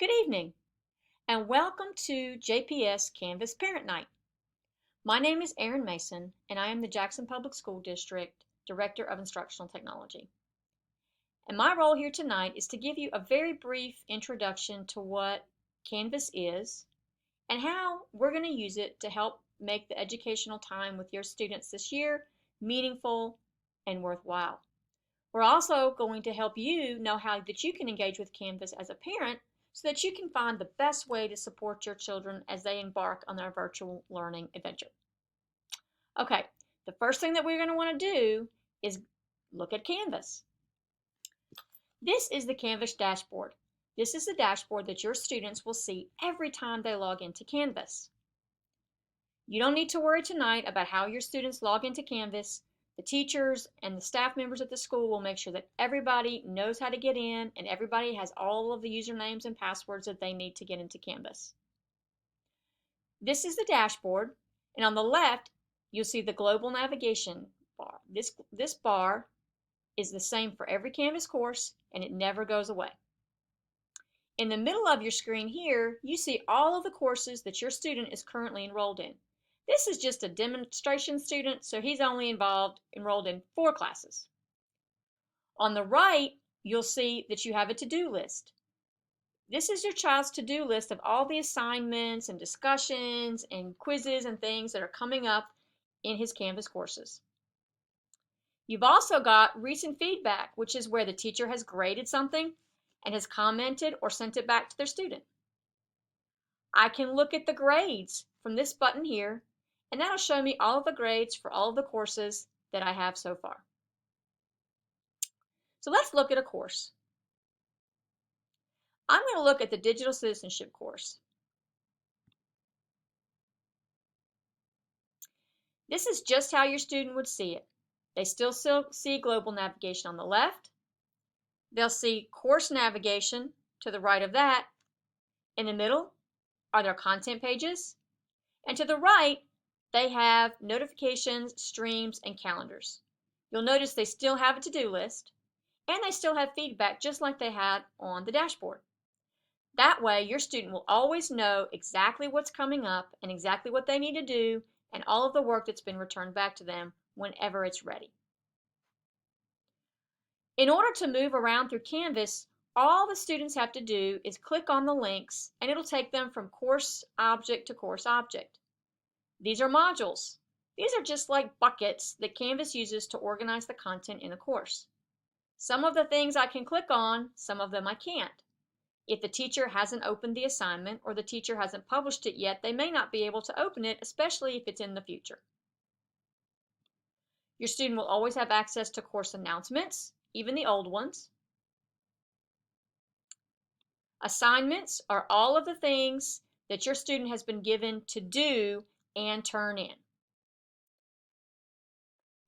Good evening, and welcome to JPS Canvas Parent Night. My name is Erin Mason, and I am the Jackson Public School District Director of Instructional Technology. And my role here tonight is to give you a very brief introduction to what Canvas is and how we're going to use it to help make the educational time with your students this year meaningful and worthwhile. We're also going to help you know how that you can engage with Canvas as a parent so that you can find the best way to support your children as they embark on their virtual learning adventure. Okay, the first thing that we're going to want to do is look at Canvas. This is the Canvas dashboard. This is the dashboard that your students will see every time they log into Canvas. You don't need to worry tonight about how your students log into Canvas. The teachers and the staff members at the school will make sure that everybody knows how to get in and everybody has all of the usernames and passwords that they need to get into Canvas. This is the dashboard, and on the left, you'll see the global navigation bar. This bar is the same for every Canvas course, and it never goes away. In the middle of your screen here, you see all of the courses that your student is currently enrolled in. This is just a demonstration student, so he's only enrolled in 4 classes. On the right, you'll see that you have a to-do list. This is your child's to-do list of all the assignments and discussions and quizzes and things that are coming up in his Canvas courses. You've also got recent feedback, which is where the teacher has graded something and has commented or sent it back to their student. I can look at the grades from this button here, and that'll show me all of the grades for all of the courses that I have so far. So let's look at a course. I'm going to look at the Digital Citizenship course. This is just how your student would see it. They still see global navigation on the left. They'll see course navigation to the right of that. In the middle are their content pages. And to the right, they have notifications, streams, and calendars. You'll notice they still have a to-do list, and they still have feedback just like they had on the dashboard. That way, your student will always know exactly what's coming up and exactly what they need to do and all of the work that's been returned back to them whenever it's ready. In order to move around through Canvas, all the students have to do is click on the links, and it'll take them from course object to course object. These are modules. These are just like buckets that Canvas uses to organize the content in a course. Some of the things I can click on, some of them I can't. If the teacher hasn't opened the assignment or the teacher hasn't published it yet, they may not be able to open it, especially if it's in the future. Your student will always have access to course announcements, even the old ones. Assignments are all of the things that your student has been given to do and turn in.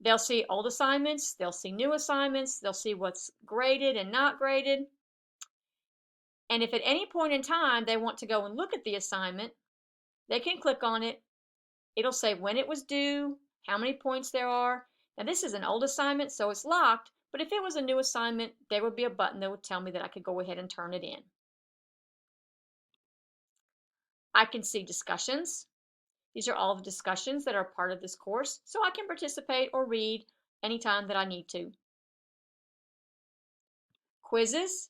They'll see old assignments, they'll see new assignments, they'll see what's graded and not graded. And if at any point in time they want to go and look at the assignment, they can click on it. It'll say when it was due, how many points there are. Now this is an old assignment, so it's locked, but if it was a new assignment, there would be a button that would tell me that I could go ahead and turn it in. I can see discussions. These are all the discussions that are part of this course, so I can participate or read anytime that I need to. Quizzes.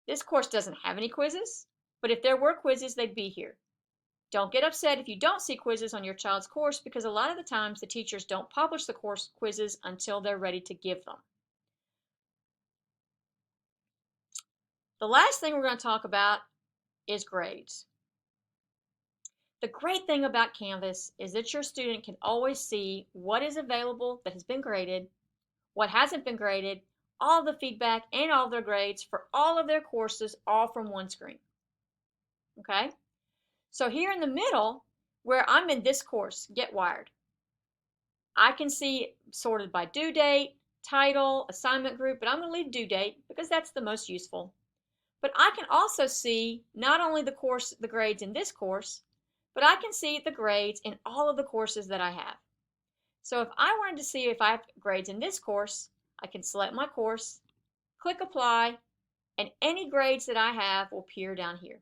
This course doesn't have any quizzes, but if there were quizzes, they'd be here. Don't get upset if you don't see quizzes on your child's course, because a lot of the times the teachers don't publish the course quizzes until they're ready to give them. The last thing we're going to talk about is grades. The great thing about Canvas is that your student can always see what is available that has been graded, what hasn't been graded, all the feedback, and all their grades for all of their courses, all from one screen. Okay? So here in the middle, where I'm in this course, Get Wired, I can see sorted by due date, title, assignment group, but I'm going to leave due date because that's the most useful. But I can also see not only the grades in this course, but I can see the grades in all of the courses that I have. So if I wanted to see if I have grades in this course, I can select my course, click Apply, and any grades that I have will appear down here.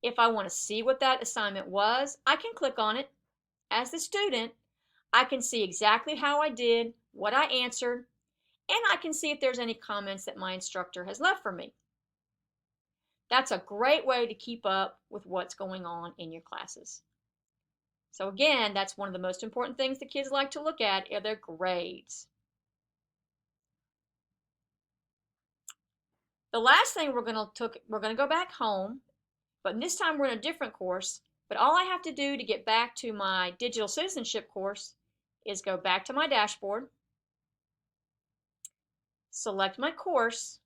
If I want to see what that assignment was, I can click on it. As the student, I can see exactly how I did, what I answered, and I can see if there's any comments that my instructor has left for me. That's a great way to keep up with what's going on in your classes. So again, that's one of the most important things the kids like to look at are their grades. The last thing we're going to go back home, but this time we're in a different course. But all I have to do to get back to my digital citizenship course is go back to my dashboard, select my course,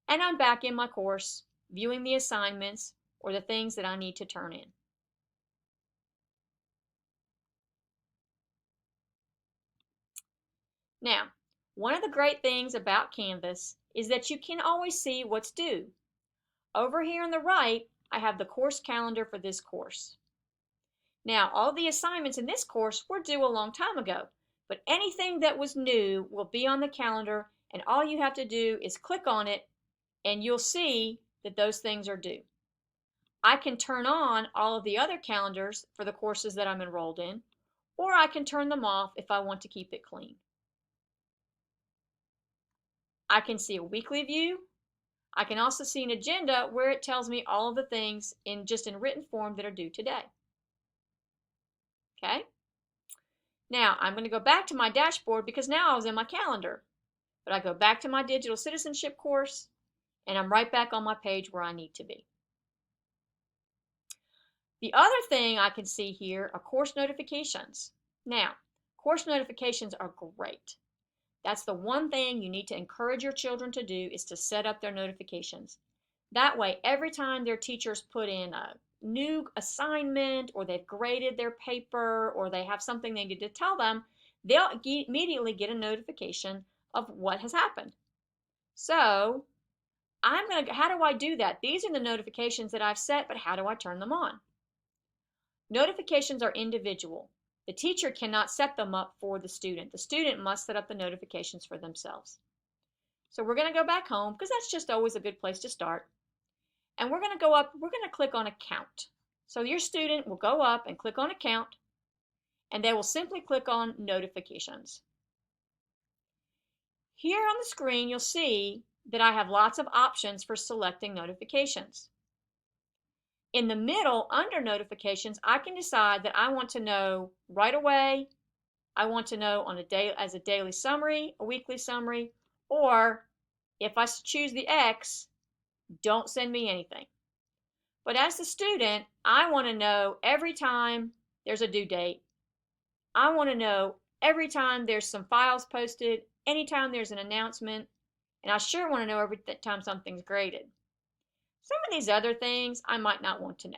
and I'm back in my course viewing the assignments or the things that I need to turn in. Now, one of the great things about Canvas is that you can always see what's due. Over here on the right, I have the course calendar for this course. Now, all the assignments in this course were due a long time ago, but anything that was new will be on the calendar, and all you have to do is click on it, and you'll see that those things are due. I can turn on all of the other calendars for the courses that I'm enrolled in, or I can turn them off if I want to keep it clean. I can see a weekly view. I can also see an agenda where it tells me all of the things in written form that are due today. Okay? Now, I'm going to go back to my dashboard because now I was in my calendar. But I go back to my digital citizenship course, and I'm right back on my page where I need to be. The other thing I can see here are course notifications. Now, course notifications are great. That's the one thing you need to encourage your children to do is to set up their notifications. That way, every time their teachers put in a new assignment or they've graded their paper or they have something they need to tell them, they'll immediately get a notification of what has happened. So how do I do that? These are the notifications that I've set, but how do I turn them on? Notifications are individual. The teacher cannot set them up for the student. The student must set up the notifications for themselves. So we're going to go back home because that's just always a good place to start. And we're going to go up, we're going to click on Account. So your student will go up and click on Account, and they will simply click on Notifications. Here on the screen, you'll see that I have lots of options for selecting notifications. In the middle, under Notifications, I can decide that I want to know right away, I want to know on as a daily summary, a weekly summary, or if I choose the X, don't send me anything. But as the student, I want to know every time there's a due date. I want to know every time there's some files posted, anytime there's an announcement, and I sure want to know every time something's graded. Some of these other things I might not want to know.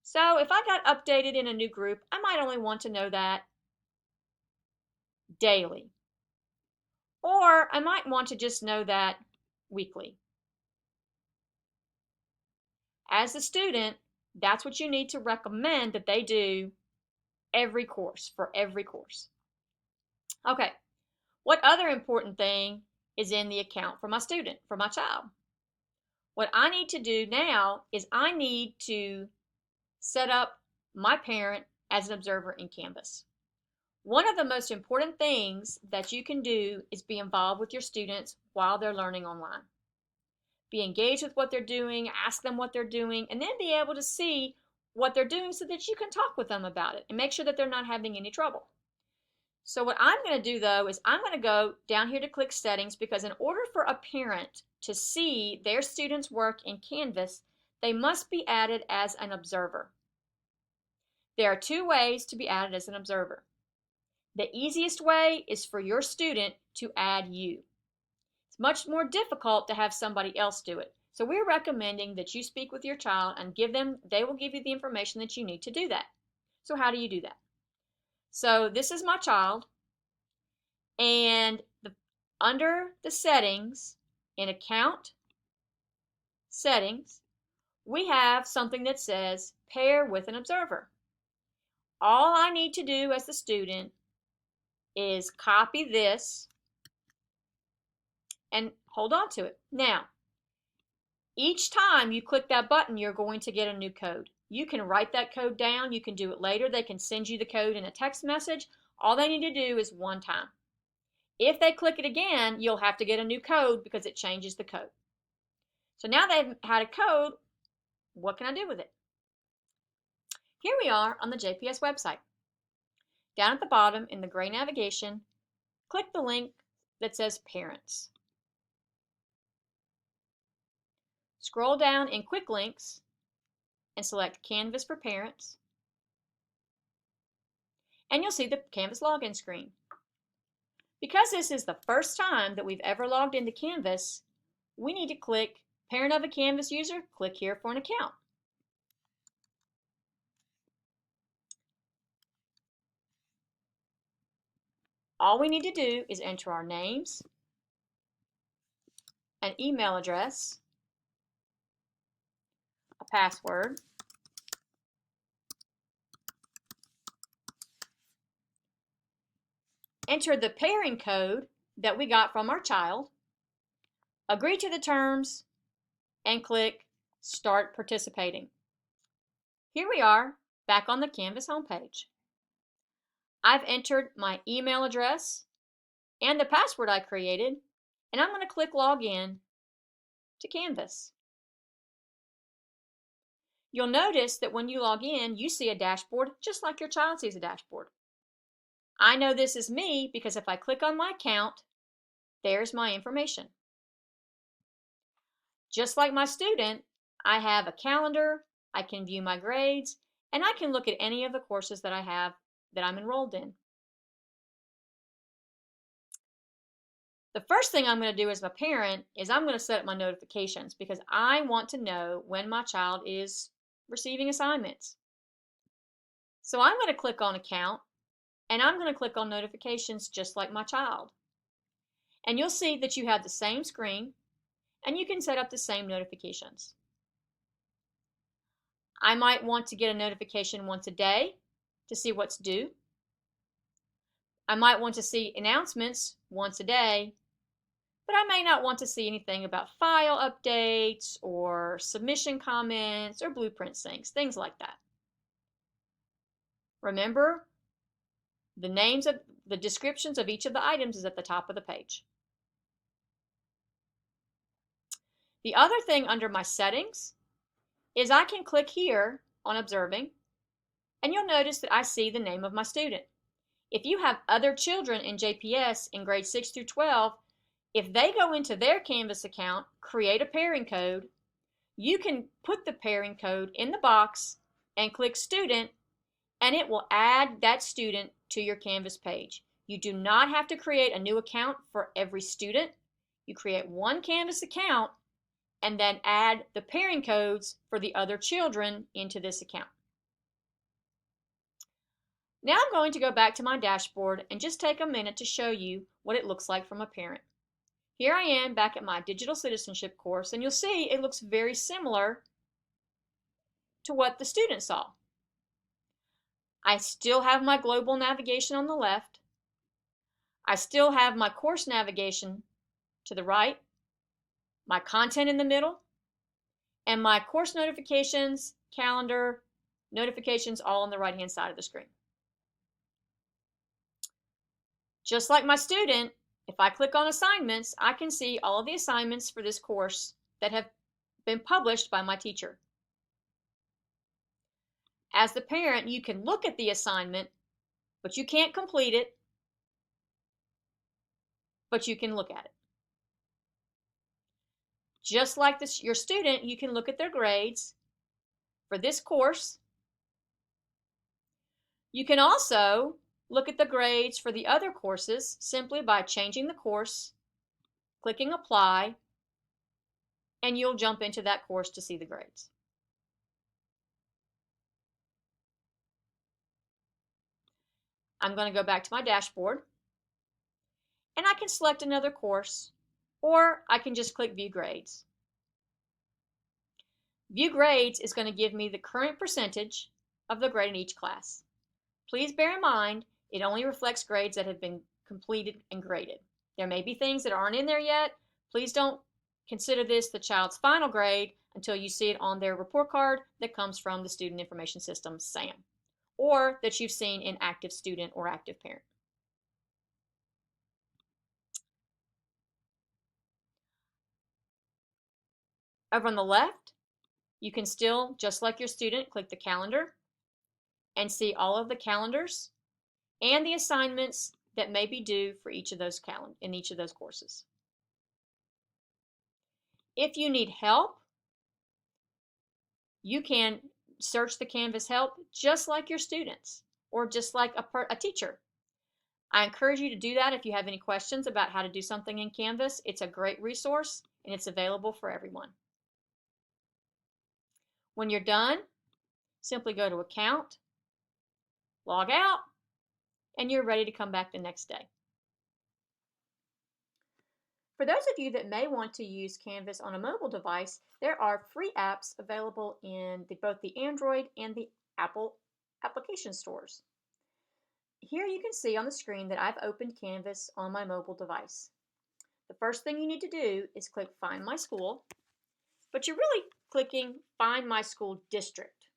So if I got updated in a new group, I might only want to know that daily. Or I might want to just know that weekly. As a student, that's what you need to recommend that they do every course, for every course. Okay, what other important thing is in the account for my student, for my child? What I need to do now is I need to set up my parent as an observer in Canvas. One of the most important things that you can do is be involved with your students while they're learning online. Be engaged with what they're doing, ask them what they're doing, and then be able to see what they're doing so that you can talk with them about it and make sure that they're not having any trouble. So what I'm going to do though is I'm going to go down here to click Settings, because in order for a parent to see their students' work in Canvas, they must be added as an observer. There are two ways to be added as an observer. The easiest way is for your student to add you. It's much more difficult to have somebody else do it. So we're recommending that you speak with your child and they will give you the information that you need to do that. So how do you do that? So this is my child, and under the settings, in Account Settings, we have something that says Pair with an Observer. All I need to do as the student is copy this and hold on to it. Now, each time you click that button, you're going to get a new code. You can write that code down. You can do it later. They can send you the code in a text message. All they need to do is one time. If they click it again, you'll have to get a new code because it changes the code. So now they've had a code, what can I do with it? Here we are on the JPS website. Down at the bottom in the gray navigation, click the link that says Parents. Scroll down in Quick Links and select Canvas for Parents. And you'll see the Canvas login screen. Because this is the first time that we've ever logged into Canvas, we need to click Parent of a Canvas User, click here for an account. All we need to do is enter our names, an email address, a password, enter the pairing code that we got from our child, agree to the terms, and click Start Participating. Here we are back on the Canvas homepage. I've entered my email address and the password I created, and I'm going to click Login to Canvas. You'll notice that when you log in, you see a dashboard just like your child sees a dashboard. I know this is me because if I click on my account, there's my information. Just like my student, I have a calendar, I can view my grades, and I can look at any of the courses that I have that I'm enrolled in. The first thing I'm going to do as a parent is I'm going to set up my notifications because I want to know when my child is receiving assignments. So I'm going to click on Account, and I'm going to click on Notifications just like my child. And you'll see that you have the same screen, and you can set up the same notifications. I might want to get a notification once a day to see what's due. I might want to see announcements once a day, but I may not want to see anything about file updates or submission comments or blueprint syncs, things like that. Remember, the descriptions of each of the items is at the top of the page. The other thing under my settings is I can click here on Observing, and you'll notice that I see the name of my student. If you have other children in JPS in grades 6 through 12, if they go into their Canvas account, create a pairing code, you can put the pairing code in the box and click Student, and it will add that student to your Canvas page. You do not have to create a new account for every student. You create one Canvas account and then add the pairing codes for the other children into this account. Now I'm going to go back to my dashboard and just take a minute to show you what it looks like from a parent. Here I am back at my digital citizenship course, and you'll see it looks very similar to what the student saw. I still have my global navigation on the left. I still have my course navigation to the right, my content in the middle, and my course notifications, calendar, notifications all on the right-hand side of the screen. Just like my student, if I click on assignments, I can see all of the assignments for this course that have been published by my teacher. As the parent, you can look at the assignment, but you can't complete it, but you can look at it. Just like your student, you can look at their grades for this course. You can also look at the grades for the other courses simply by changing the course, clicking Apply, and you'll jump into that course to see the grades. I'm going to go back to my dashboard, and I can select another course, or I can just click View Grades. View Grades is going to give me the current percentage of the grade in each class. Please bear in mind, it only reflects grades that have been completed and graded. There may be things that aren't in there yet. Please don't consider this the child's final grade until you see it on their report card that comes from the Student Information System, SAM, or that you've seen in Active Student or Active Parent. Over on the left, you can still, just like your student, click the calendar and see all of the calendars and the assignments that may be due for each of those in each of those courses. If you need help, you can search the Canvas help just like your students or just like a teacher. I encourage you to do that if you have any questions about how to do something in Canvas. It's a great resource and it's available for everyone. When you're done, simply go to Account, log out, and you're ready to come back the next day. For those of you that may want to use Canvas on a mobile device, there are free apps available in both the Android and the Apple application stores. Here you can see on the screen that I've opened Canvas on my mobile device. The first thing you need to do is click Find My School, but you're really clicking Find My School District.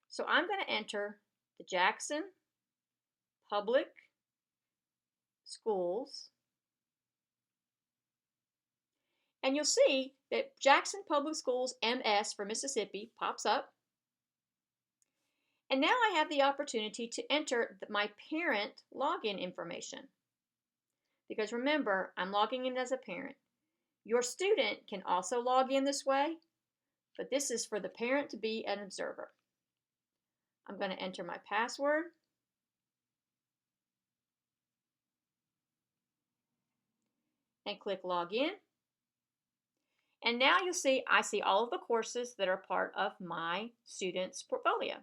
So I'm going to enter the Jackson Public Schools, and you'll see that Jackson Public Schools MS for Mississippi pops up. And now I have the opportunity to enter my parent login information. Because remember, I'm logging in as a parent. Your student can also log in this way, but this is for the parent to be an observer. I'm going to enter my password. And click Login. And now you'll see I see all of the courses that are part of my student's portfolio.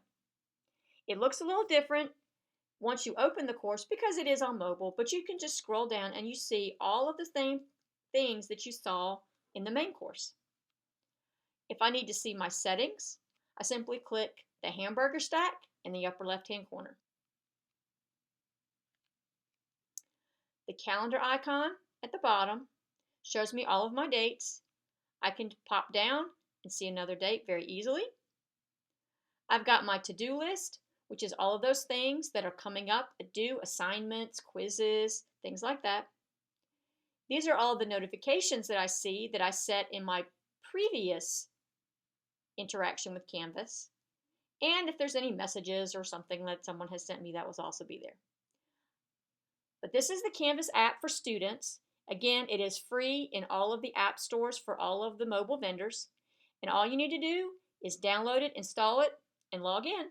It looks a little different once you open the course because it is on mobile, but you can just scroll down and you see all of the same things that you saw in the main course. If I need to see my settings, I simply click the hamburger stack in the upper left-hand corner. The calendar icon at the bottom shows me all of my dates. I can pop down and see another date very easily. I've got my to-do list, which is all of those things that are coming up, due assignments, quizzes, things like that. These are all the notifications that I see that I set in my previous interaction with Canvas. And if there's any messages or something that someone has sent me, that will also be there. But this is the Canvas app for students. Again, it is free in all of the app stores for all of the mobile vendors. And all you need to do is download it, install it, and log in.